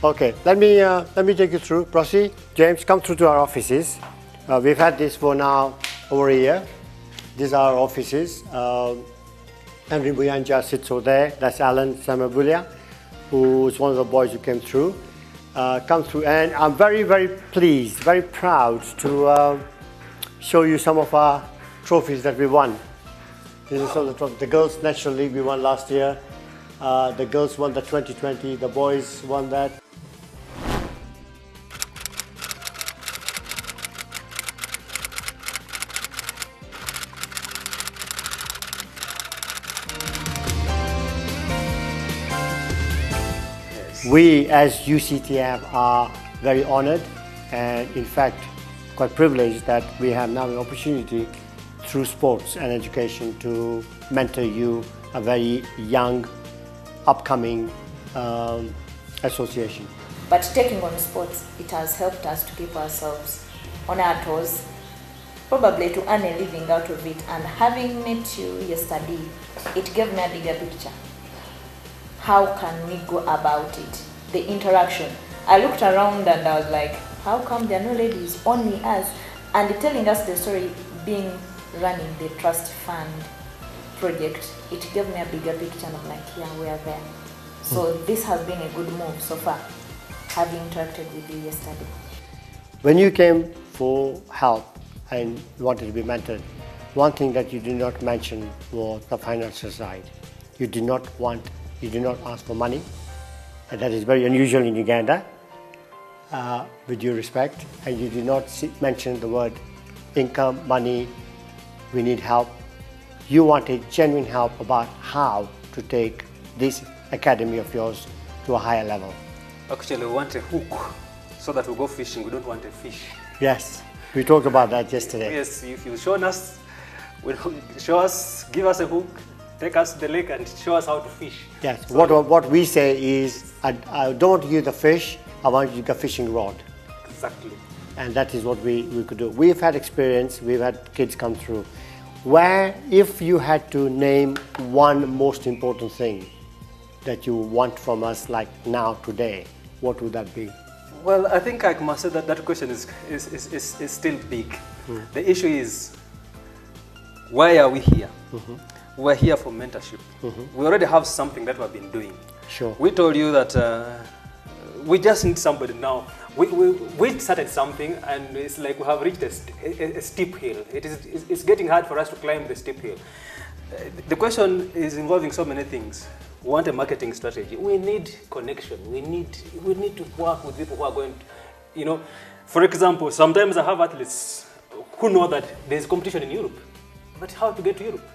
Okay, let me take you through. Prosy, James, come through to our offices. We've had this for now over a year. These are our offices. Henry Buyanja sits over there. That's Alan Samabulia, who is one of the boys who came through. And I'm very, very pleased, very proud to show you some of our trophies that we won. This is some of the trophies. The girls' National League we won last year. The girls won the 2020. The boys won that. We as UCTF are very honored and in fact quite privileged that we have now an opportunity through sports and education to mentor you, a very young, upcoming association. But taking on sports, it has helped us to keep ourselves on our toes, probably to earn a living out of it. And having met you yesterday, it gave me a bigger picture. How can we go about it? The interaction. I looked around and I was like, how come there are no ladies, only us? And telling us the story, running the trust fund project, it gave me a bigger picture and I'm like, yeah, we are there. So this has been a good move so far, having interacted with you yesterday. When you came for help and wanted to be mentored, one thing that you did not mention was the financial side. You did not ask for money, and that is very unusual in Uganda, with due respect, and you did not mention the word income, money, we need help. You wanted genuine help about how to take this academy of yours to a higher level. Actually, we want a hook so that we go fishing. We don't want a fish. Yes, we talked about that yesterday. Yes, if you give us a hook, take us to the lake and show us how to fish. Yes, so what we say is, I don't want to use the fish, I want you to get a fishing rod. Exactly. And that is what we could do. We've had experience, we've had kids come through, where if you had to name one most important thing that you want from us, like now, today, what would that be? Well, I think I must say that that question is still big. The issue is, why are we here? We're here for mentorship. We already have something that we've been doing. Sure. We told you that we just need somebody now. We started something and it's like we have reached a steep hill. It's getting hard for us to climb the steep hill. The question is involving so many things. We want a marketing strategy. We need connection. We need to work with people who are going to, for example, sometimes I have athletes who know that there's competition in Europe, but how to get to Europe?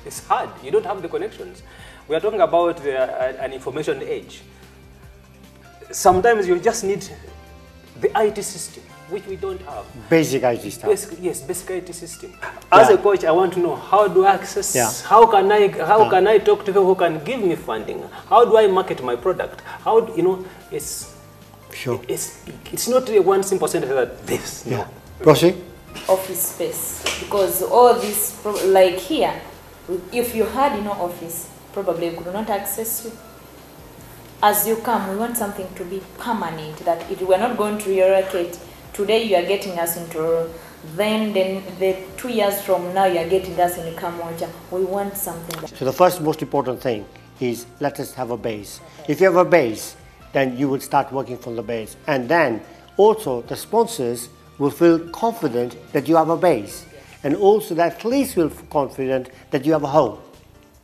It's hard. You don't have the connections. We are talking about an information age. Sometimes you just need the IT system, which we don't have. Basic IT stuff. Yes, basic IT system. As a coach, I want to know, how do I access, how can I talk to people who can give me funding? How do I market my product? How, it's, sure. It's not one simple sentence that this. Yeah. Prosy? Office space, because all this, like here, if you had no office, probably we could not access you. As you come, we want something to be permanent, that if we're not going to relocate, today you are getting us into, then the 2 years from now you are getting us in Kamoja. We want something. So the first most important thing is, let us have a base. If you have a base, then you will start working from the base. And then also the sponsors will feel confident that you have a base. And also the athletes will feel confident that you have a home.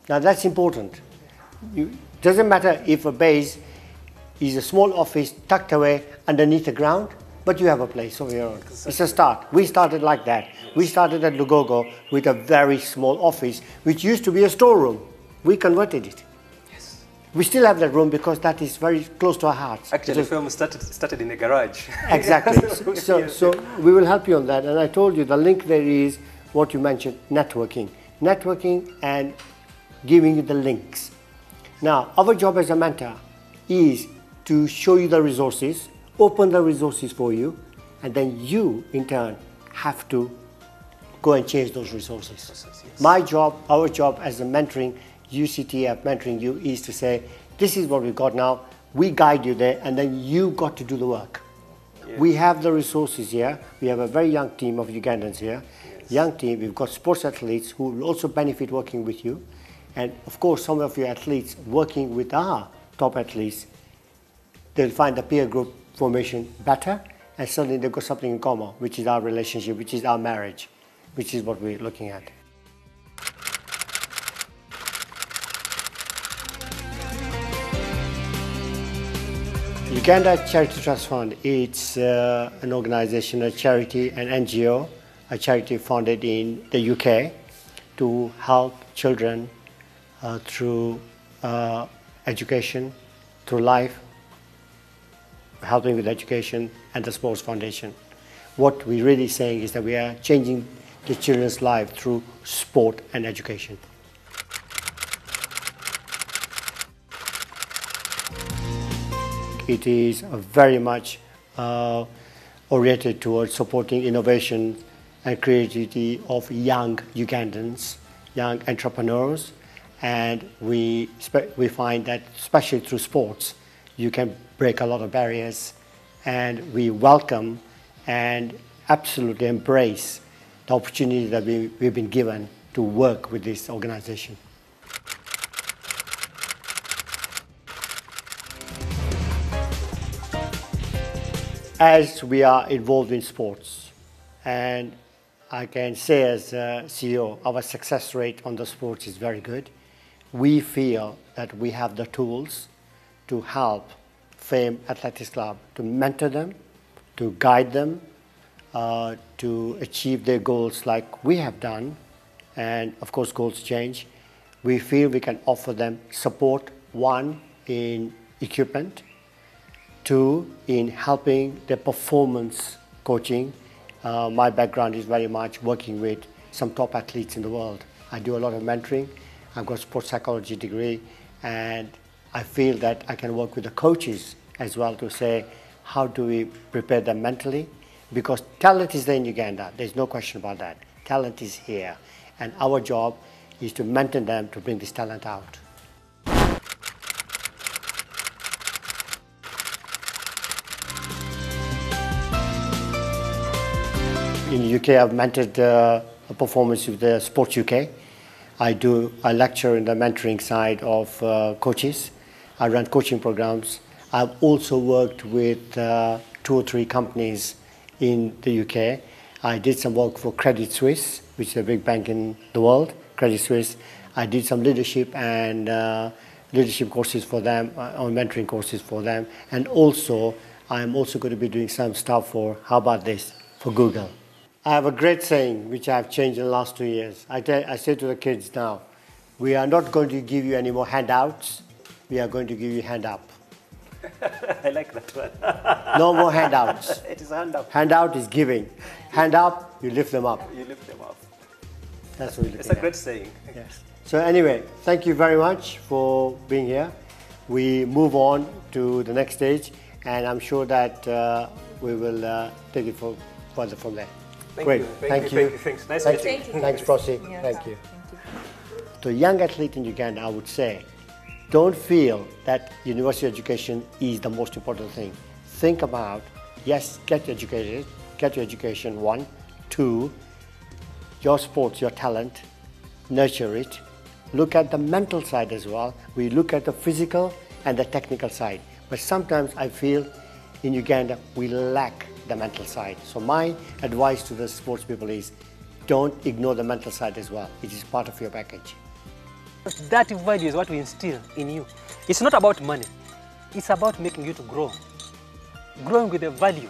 Now that's important. Doesn't matter if a base is a small office tucked away underneath the ground, but you have a place of your own. It's a start. We started like that. We started at Lugogo with a very small office, which used to be a storeroom. We converted it. Yes. We still have that room because that is very close to our hearts. Actually, the film started in a garage. Exactly. So we will help you on that. And I told you the link there is what you mentioned, networking. Networking and giving you the links. Now, our job as a mentor is to show you the resources, open the resources for you, and then you, in turn, have to go and change those resources. Yes. My job, our job as a mentoring, UCTF mentoring you, is to say, this is what we've got now, We guide you there, and then you got to do the work. Yes. We have the resources here. We have a very young team of Ugandans here. Yes. Young team, we've got sports athletes who will also benefit working with you. And of course, some of your athletes working with our top athletes, they'll find the peer group formation better, and suddenly they've got something in common, which is our relationship, which is our marriage, which is what we're looking at. Uganda Charity Trust Fund, it's an organization, a charity, an NGO, a charity founded in the UK to help children through education, through life, helping with education, and the Sports Foundation. What we're really saying is that we are changing the children's life through sport and education. It is very much oriented towards supporting innovation and creativity of young Ugandans, young entrepreneurs, and we find that especially through sports, you can break a lot of barriers, and we welcome and absolutely embrace the opportunity that we've been given to work with this organization. As we are involved in sports, and I can say as CEO, our success rate on the sports is very good. We feel that we have the tools to help Fame Athletics Club, to mentor them, to guide them, to achieve their goals like we have done. And of course, goals change. We feel we can offer them support, one, in equipment, two, in helping their performance coaching. My background is very much working with some top athletes in the world. I do a lot of mentoring. I've got a sports psychology degree, and I feel that I can work with the coaches as well to say, how do we prepare them mentally? Because talent is there in Uganda. There's no question about that. Talent is here. And our job is to mentor them to bring this talent out. In the UK, I've mentored a performance with the Sports UK. I lecture in the mentoring side of coaches. I run coaching programs. I've also worked with 2 or 3 companies in the UK. I did some work for Credit Suisse, which is a big bank in the world, Credit Suisse. I did some leadership and leadership courses for them, or mentoring courses for them. And also, I'm also going to be doing some stuff for, how about this, for Google. I have a great saying, which I've changed in the last 2 years. I say to the kids now, we are not going to give you any more handouts. We are going to give you hand up. I like that one. No more handouts. It is hand up. Handout is giving. Hand up, you lift them up. You lift them up. That's what we're looking It's a at. great saying. Yes. So anyway, thank you very much for being here. We move on to the next stage, and I'm sure that we will take it further from there. Great. Thank you. Thanks. Nice meeting you. Thanks, Prosy. Yes. Thank you. To young athlete in Uganda, I would say, don't feel that university education is the most important thing. Think about, yes, get educated, get your education, 1. 2, your sports, your talent, nurture it. Look at the mental side as well. We look at the physical and the technical side. But sometimes I feel in Uganda, we lack the mental side. So my advice to the sports people is, don't ignore the mental side as well. It is part of your package. That value is what we instill in you. It's not about money. It's about making you to grow. Growing with the value